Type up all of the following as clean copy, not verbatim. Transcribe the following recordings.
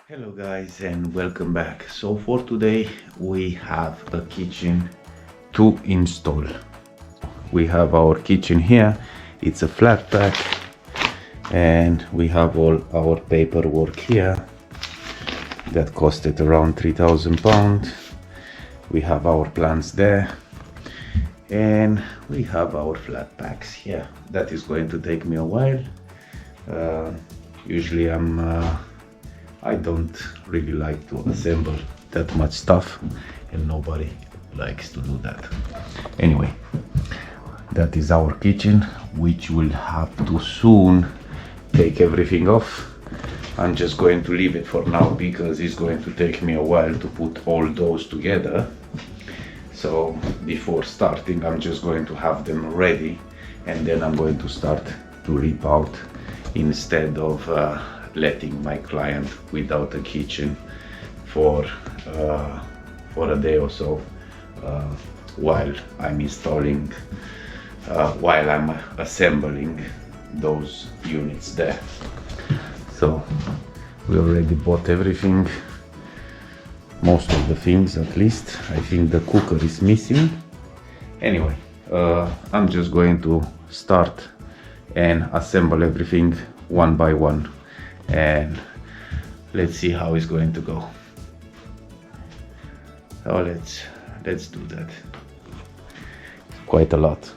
Hello guys and welcome back. So for today we have a kitchen to install. We have our kitchen here. It's a flat pack and we have all our paperwork here that costed around £3,000. We have our plans there and we have our flat packs here. That is going to take me a while. Usually I don't really like to assemble that much stuff and nobody likes to do that. Anyway, that is our kitchen, which will have to soon take everything off. I'm just going to leave it for now because it's going to take me a while to put all those together. So before starting, I'm just going to have them ready and then I'm going to start to rip out instead of letting my client without a kitchen for a day or so while I'm installing, while I'm assembling those units there. So we already bought everything, most of the things at least. I think the cooker is missing. Anyway, I'm just going to start and assemble everything one by one and let's see how it's going to go. So let's do that. Quite a lot.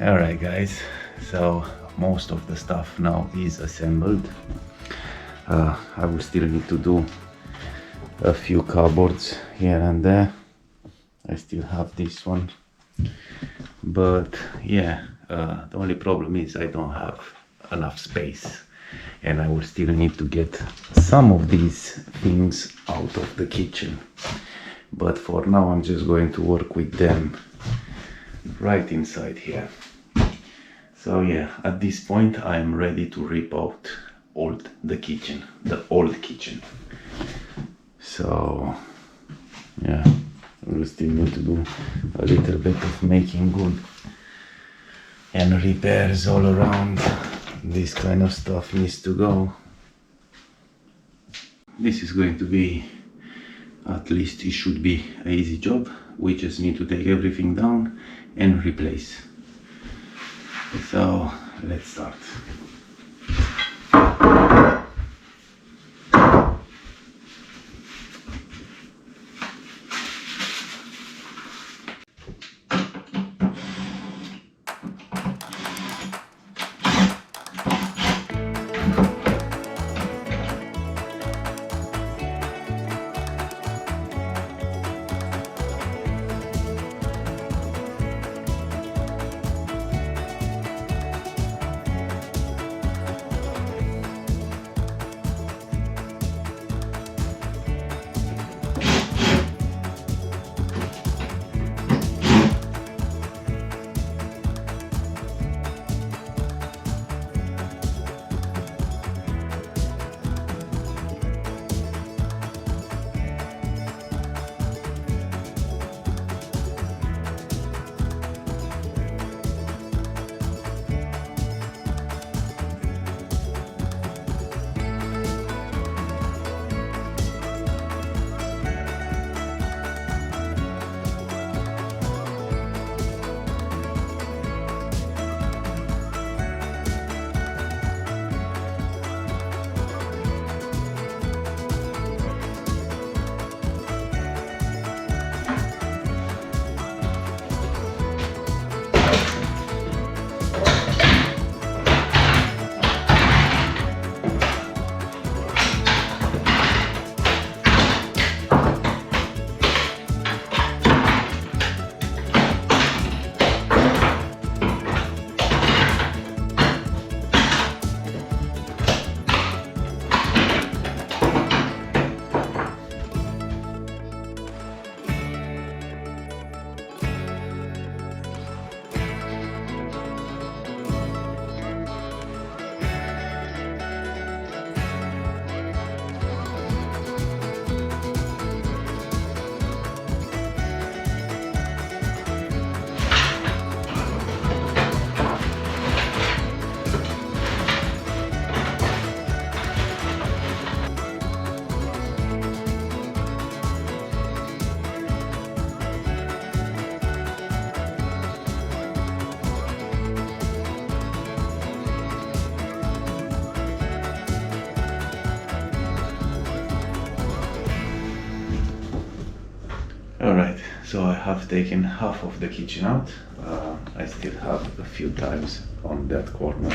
Alright guys, so most of the stuff now is assembled. I will still need to do a few cupboards here and there. I still have this one, but yeah, the only problem is I don't have enough space and I will still need to get some of these things out of the kitchen, but for now I'm just going to work with them right inside here. So yeah, at this point I am ready to rip out the old kitchen. So yeah, we still need to do a little bit of making good and repairs all around. This kind of stuff needs to go. This is going to be, at least it should be, an easy job. We just need to take everything down and replace. So let's start. So I have taken half of the kitchen out. I still have a few tiles on that corner.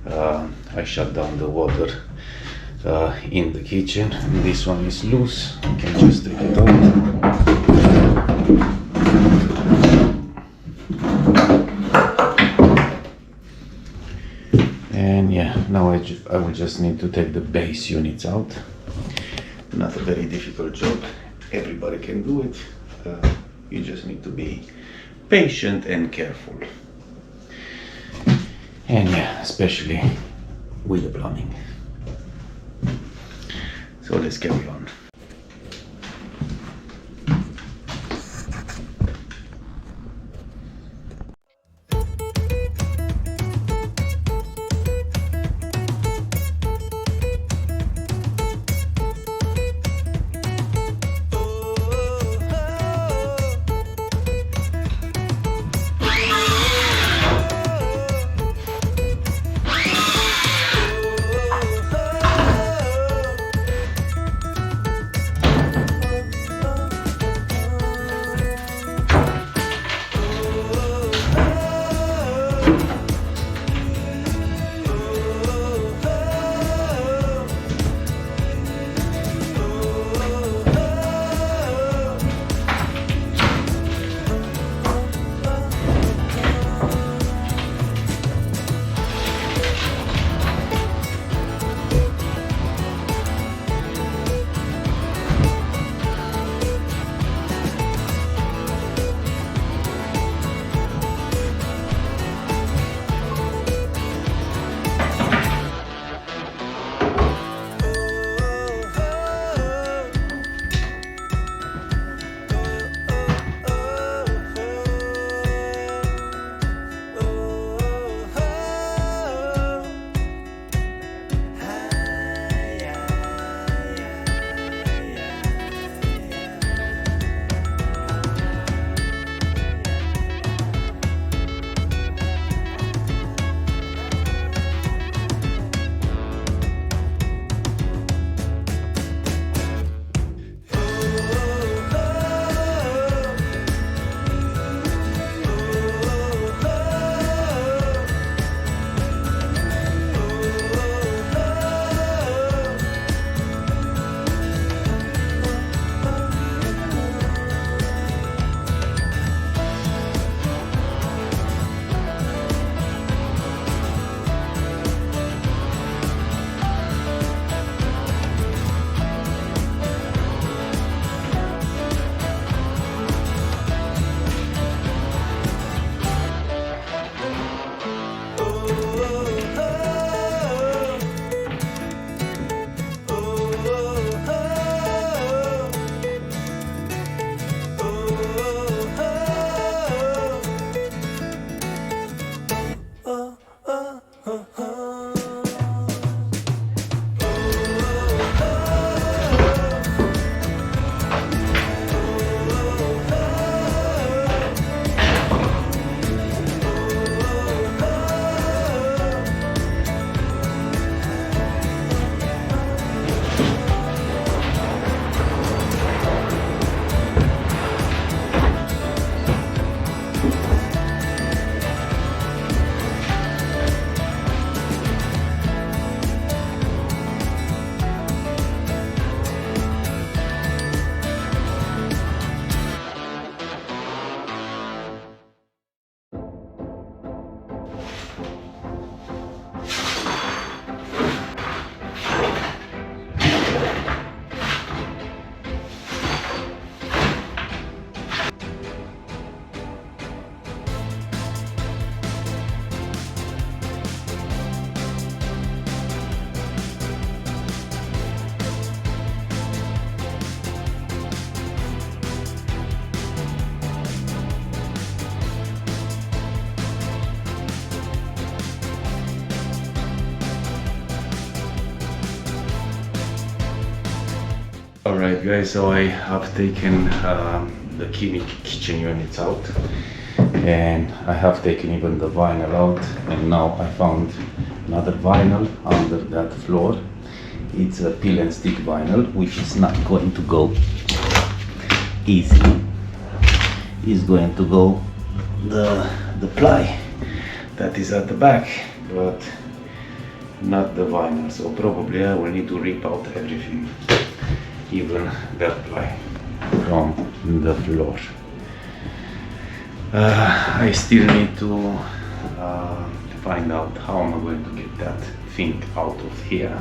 I shut down the water in the kitchen. This one is loose. I can just take it out. And yeah, now I will just need to take the base units out. Not a very difficult job. Everybody can do it. You just need to be patient and careful. And yeah, especially with the plumbing. So let's carry on. Alright guys, so I have taken the kitchen units out, and I have taken even the vinyl out, and now I found another vinyl under that floor. It's a peel and stick vinyl, which is not going to go easy. is going to go the ply that is at the back, but not the vinyl. So probably I will need to rip out everything, even that ply from the floor. I still need to find out how am I going to get that thing out of here,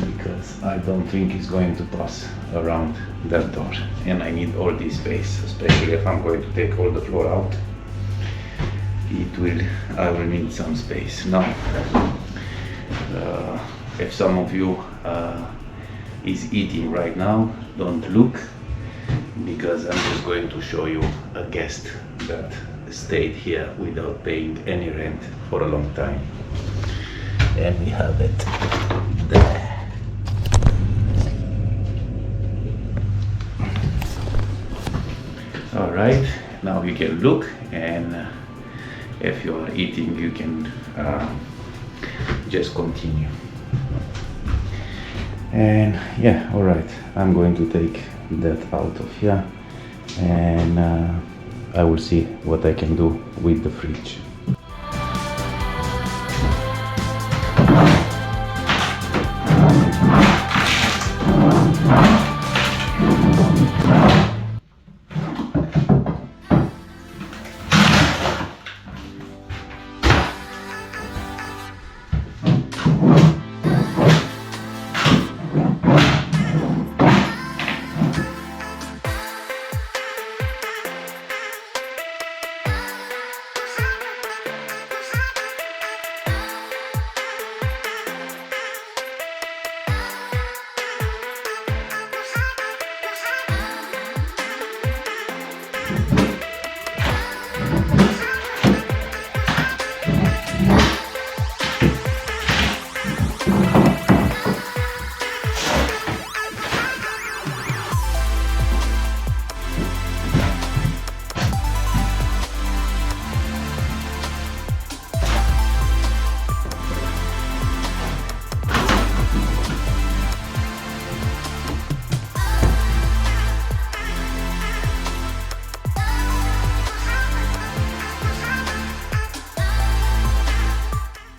because I don't think it's going to pass around that door, and I need all this space, especially if I'm going to take all the floor out. I will need some space. Now, if some of you is eating right now, don't look, because I'm just going to show you a guest that stayed here without paying any rent for a long time. And we have it there. All right, now you can look, and if you are eating, you can just continue. And yeah, all right, I'm going to take that out of here, and I will see what I can do with the fridge.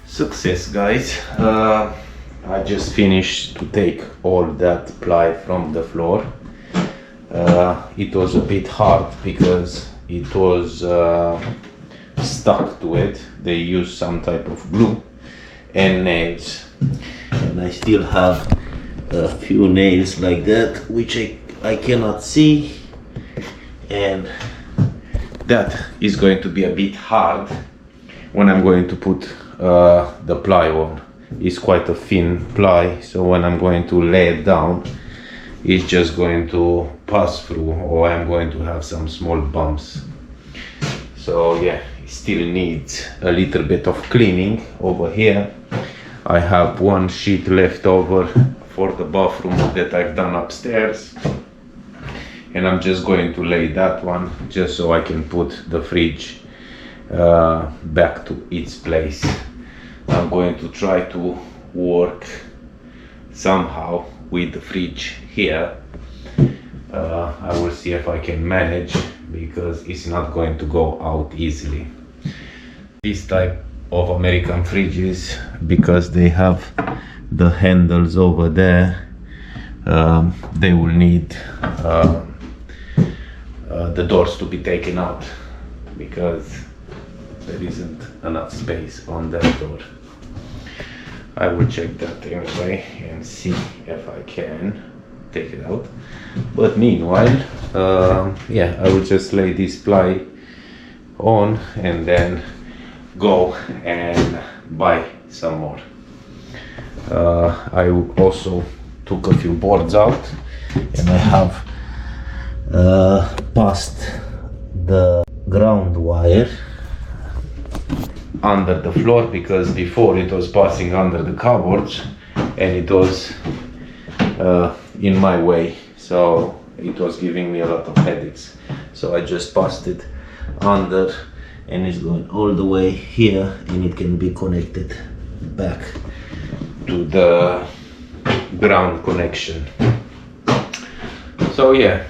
Success, guys. I just finished to take all that ply from the floor. It was a bit hard because it was stuck to it. They used some type of glue and nails, and I still have a few nails like that which I cannot see, and that is going to be a bit hard when I'm going to put the ply on. It's quite a thin ply, so when I'm going to lay it down, it's just going to pass through, or I'm going to have some small bumps. So yeah, it still needs a little bit of cleaning. Over here I have one sheet left over for the bathroom that I've done upstairs, and I'm just going to lay that one just so I can put the fridge back to its place. I'm going to try to work somehow with the fridge here. I will see if I can manage, because it's not going to go out easily. This type of American fridges, because they have the handles over there, they will need the doors to be taken out, because there isn't enough space on that door. I will check that anyway and see if I can take it out. But meanwhile, yeah, I will just lay this ply on and then go and buy some more. I also took a few boards out, and I have passed the ground wire under the floor, because before it was passing under the cupboards and it was in my way, so it was giving me a lot of headaches. So I just passed it under, and it's going all the way here, and it can be connected back to the ground connection. So yeah,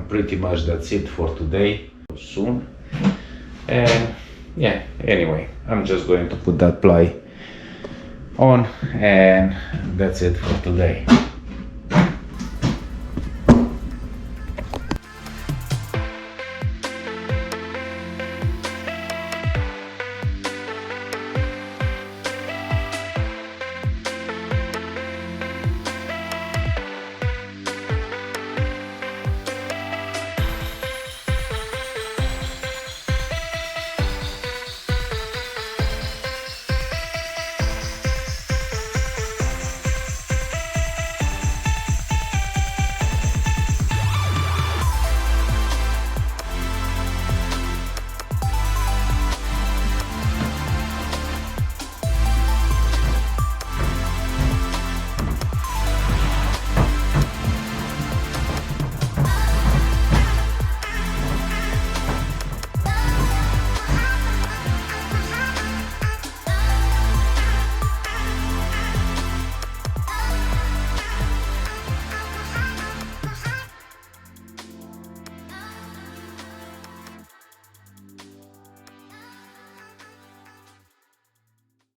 Pretty much that's it for today. Soon. And yeah, anyway, I'm just going to put that ply on, and that's it for today.